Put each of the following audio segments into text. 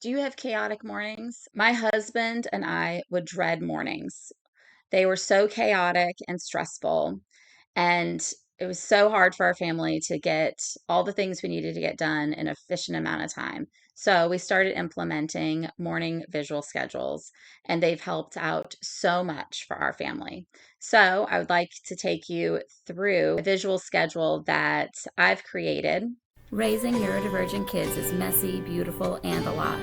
Do you have chaotic mornings? My husband and I would dread mornings. They were so chaotic and stressful, and it was so hard for our family to get all the things we needed to get done in an efficient amount of time. So we started implementing morning visual schedules, and they've helped out so much for our family. So I would like to take you through a visual schedule that I've created. Raising neurodivergent kids is messy, beautiful, and a lot.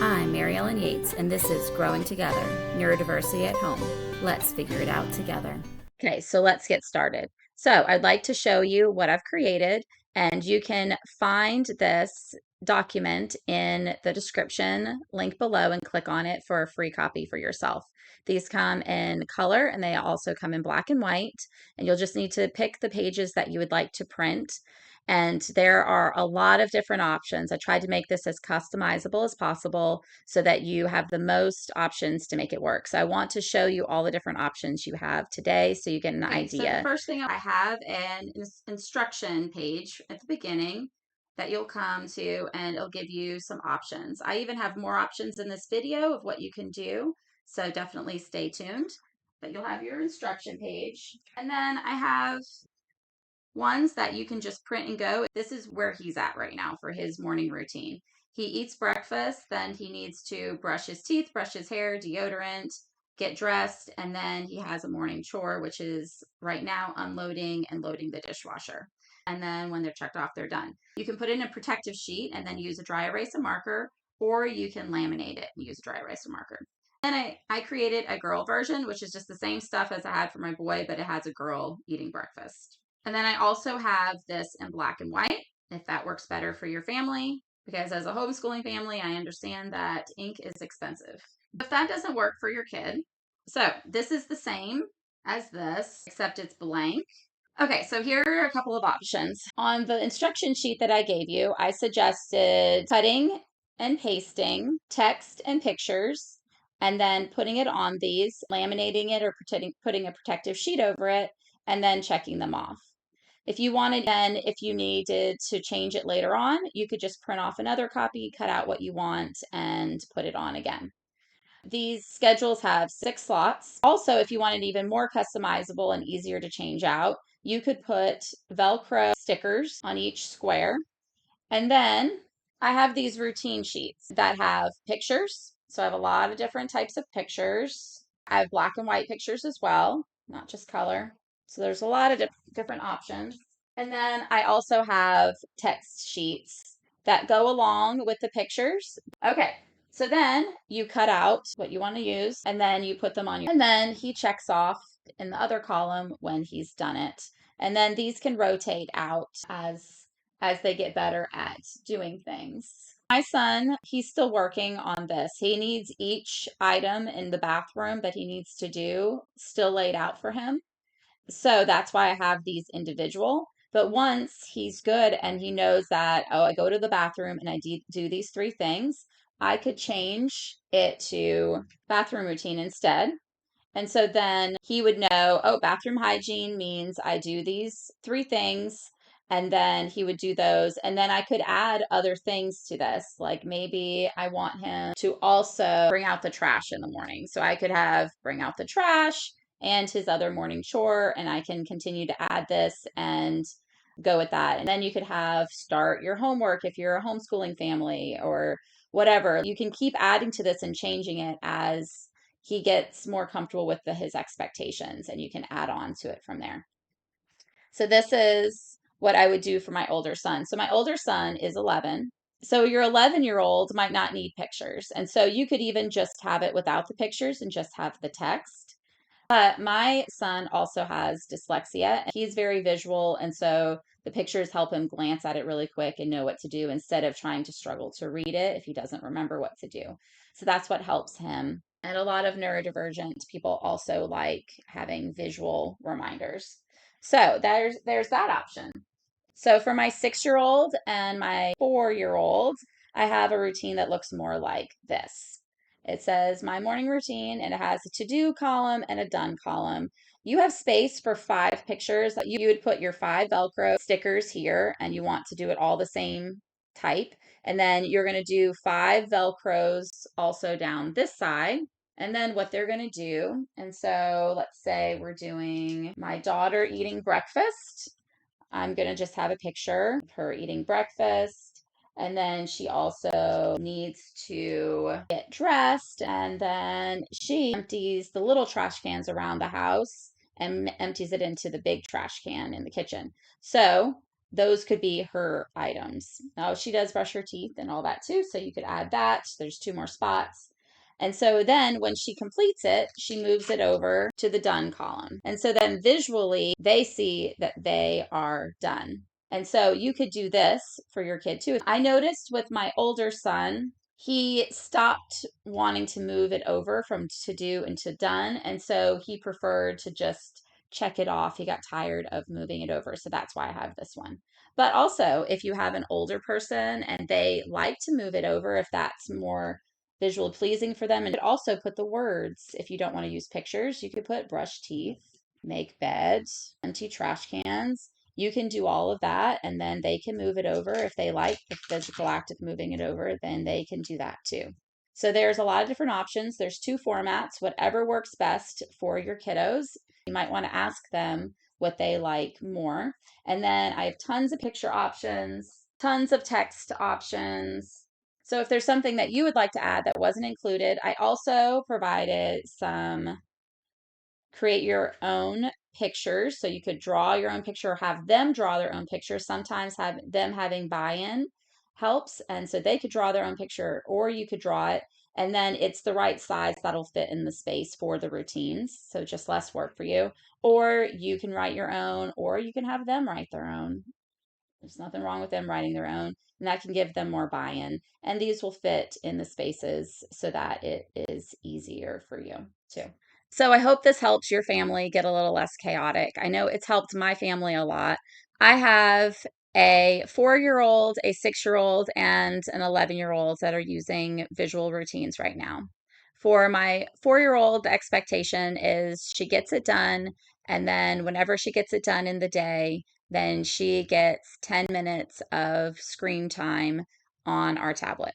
I'm Mary Ellen Yates, and this is Growing Together, Neurodiversity at Home. Let's figure it out together. Okay, so let's get started. So I'd like to show you what I've created, and you can find this document in the description link below and click on it for a free copy for yourself. These come in color and they also come in black and white, and you'll just need to pick the pages that you would like to print. And there are a lot of different options. I tried to make this as customizable as possible so that you have the most options to make it work. So I want to show you all the different options you have today so you get an idea. So the first thing I have an instruction page at the beginning that you'll come to, and it'll give you some options. I even have more options in this video of what you can do. So definitely stay tuned. But you'll have your instruction page. And then I have ones that you can just print and go. This is where he's at right now for his morning routine. He eats breakfast, then he needs to brush his teeth, brush his hair, deodorant, get dressed, and then he has a morning chore, which is right now unloading and loading the dishwasher. And then when they're checked off, they're done. You can put in a protective sheet and then use a dry erase and marker, or you can laminate it and use a dry erase and marker. Then I created a girl version, which is just the same stuff as I had for my boy, but it has a girl eating breakfast. And then I also have this in black and white, if that works better for your family, because as a homeschooling family, I understand that ink is expensive. If that doesn't work for your kid, so this is the same as this, except it's blank. Okay, so here are a couple of options. On the instruction sheet that I gave you, I suggested cutting and pasting text and pictures, and then putting it on these, laminating it or putting a protective sheet over it, and then checking them off. If you wanted, then if you needed to change it later on, you could just print off another copy, cut out what you want, and put it on again. These schedules have 6 slots. Also, if you wanted even more customizable and easier to change out, you could put Velcro stickers on each square. And then I have these routine sheets that have pictures. So I have a lot of different types of pictures. I have black and white pictures as well, not just color. So there's a lot of different options. And then I also have text sheets that go along with the pictures. Okay, so then you cut out what you want to use and then you put them on your, and then he checks off in the other column when he's done it. And then these can rotate out as they get better at doing things. My son, he's still working on this. He needs each item in the bathroom that he needs to do still laid out for him. So that's why I have these individual. But once he's good and he knows that, oh, I go to the bathroom and I do these 3 things, I could change it to bathroom routine instead. And so then he would know, oh, bathroom hygiene means I do these 3 things. And then he would do those. And then I could add other things to this. Like maybe I want him to also bring out the trash in the morning. So I could have bring out the trash and his other morning chore. And I can continue to add this and go with that. And then you could have start your homework if you're a homeschooling family or whatever. You can keep adding to this and changing it as he gets more comfortable with his expectations, and you can add on to it from there. So this is what I would do for my older son. So my older son is 11. So your 11-year-old might not need pictures. And so you could even just have it without the pictures and just have the text. But my son also has dyslexia. He's very visual, and so the pictures help him glance at it really quick and know what to do instead of trying to struggle to read it if he doesn't remember what to do. So that's what helps him. And a lot of neurodivergent people also like having visual reminders. So there's that option. So for my 6-year-old and my 4-year-old, I have a routine that looks more like this. It says my morning routine, and it has a to-do column and a done column. You have space for 5 pictures. You would put your 5 Velcro stickers here, and you want to do it all the same type. And then you're going to do 5 Velcros also down this side. And then what they're going to do, and so let's say we're doing my daughter eating breakfast. I'm going to just have a picture of her eating breakfast. And then she also needs to get dressed. And then she empties the little trash cans around the house and empties it into the big trash can in the kitchen. So those could be her items. Now she does brush her teeth and all that too. So you could add that. There's 2 more spots. And so then when she completes it, she moves it over to the done column. And so then visually, they see that they are done. And so you could do this for your kid too. I noticed with my older son, he stopped wanting to move it over from to do into done. And so he preferred to just check it off. He got tired of moving it over. So that's why I have this one. But also, if you have an older person and they like to move it over, if that's more visually pleasing for them. And you could also put the words, if you don't want to use pictures, you could put brush teeth, make beds, empty trash cans. You can do all of that, and then they can move it over. If they like the physical act of moving it over, then they can do that too. So there's a lot of different options. There's 2 formats, whatever works best for your kiddos. You might want to ask them what they like more. And then I have tons of picture options, tons of text options. So if there's something that you would like to add that wasn't included, I also provided some create your own pictures. So you could draw your own picture or have them draw their own picture. Sometimes have them having buy-in helps. And so they could draw their own picture or you could draw it. And then it's the right size that'll fit in the space for the routines. So just less work for you. Or you can write your own, or you can have them write their own. There's nothing wrong with them writing their own, and that can give them more buy-in. And these will fit in the spaces so that it is easier for you too. So I hope this helps your family get a little less chaotic. I know it's helped my family a lot. I have a 4-year-old, a 6-year-old, and an 11-year-old that are using visual routines right now. For my 4-year-old, the expectation is she gets it done, and then whenever she gets it done in the day, then she gets 10 minutes of screen time on our tablet.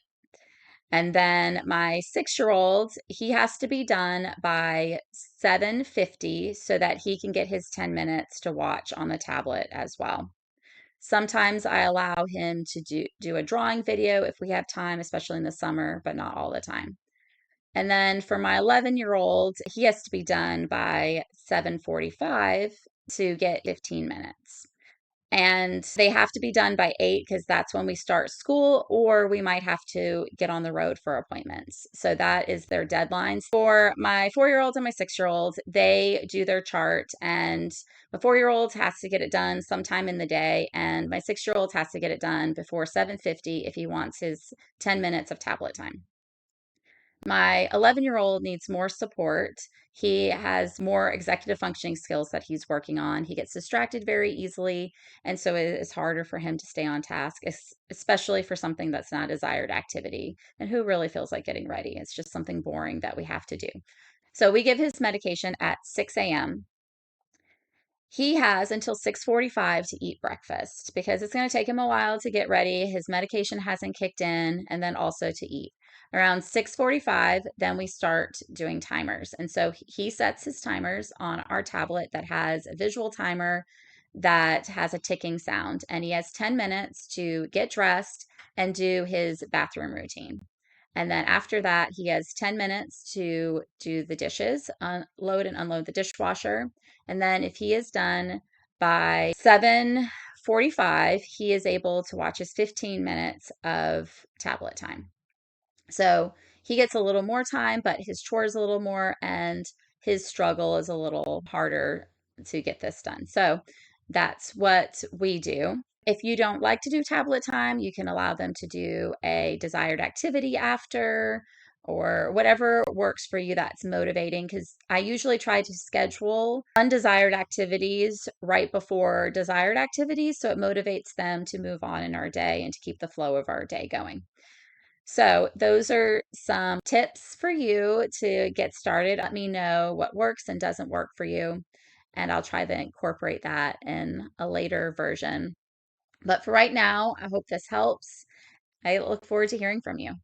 And then my 6-year-old, he has to be done by 7:50 so that he can get his 10 minutes to watch on the tablet as well. Sometimes I allow him to do a drawing video if we have time, especially in the summer, but not all the time. And then for my 11-year-old, he has to be done by 7:45 to get 15 minutes. And they have to be done by 8 because that's when we start school, or we might have to get on the road for appointments. So that is their deadlines. For my 4-year-old and my 6-year-old, they do their chart, and my 4-year-old has to get it done sometime in the day, and my 6-year-old has to get it done before 7:50 if he wants his 10 minutes of tablet time. My 11-year-old needs more support. He has more executive functioning skills that he's working on. He gets distracted very easily, and so it is harder for him to stay on task, especially for something that's not a desired activity. And who really feels like getting ready? It's just something boring that we have to do. So we give his medication at 6 a.m. He has until 6:45 to eat breakfast because it's going to take him a while to get ready. His medication hasn't kicked in, and then also to eat. Around 6:45, then we start doing timers. And so he sets his timers on our tablet that has a visual timer that has a ticking sound, and he has 10 minutes to get dressed and do his bathroom routine. And then after that, he has 10 minutes to do the dishes, load and unload the dishwasher. And then if he is done by 7:45, he is able to watch his 15 minutes of tablet time. So he gets a little more time, but his chores a little more, and his struggle is a little harder to get this done. So that's what we do. If you don't like to do tablet time, you can allow them to do a desired activity after or whatever works for you that's motivating. Because I usually try to schedule undesired activities right before desired activities so it motivates them to move on in our day and to keep the flow of our day going. So, those are some tips for you to get started. Let me know what works and doesn't work for you, and I'll try to incorporate that in a later version. But for right now, I hope this helps. I look forward to hearing from you.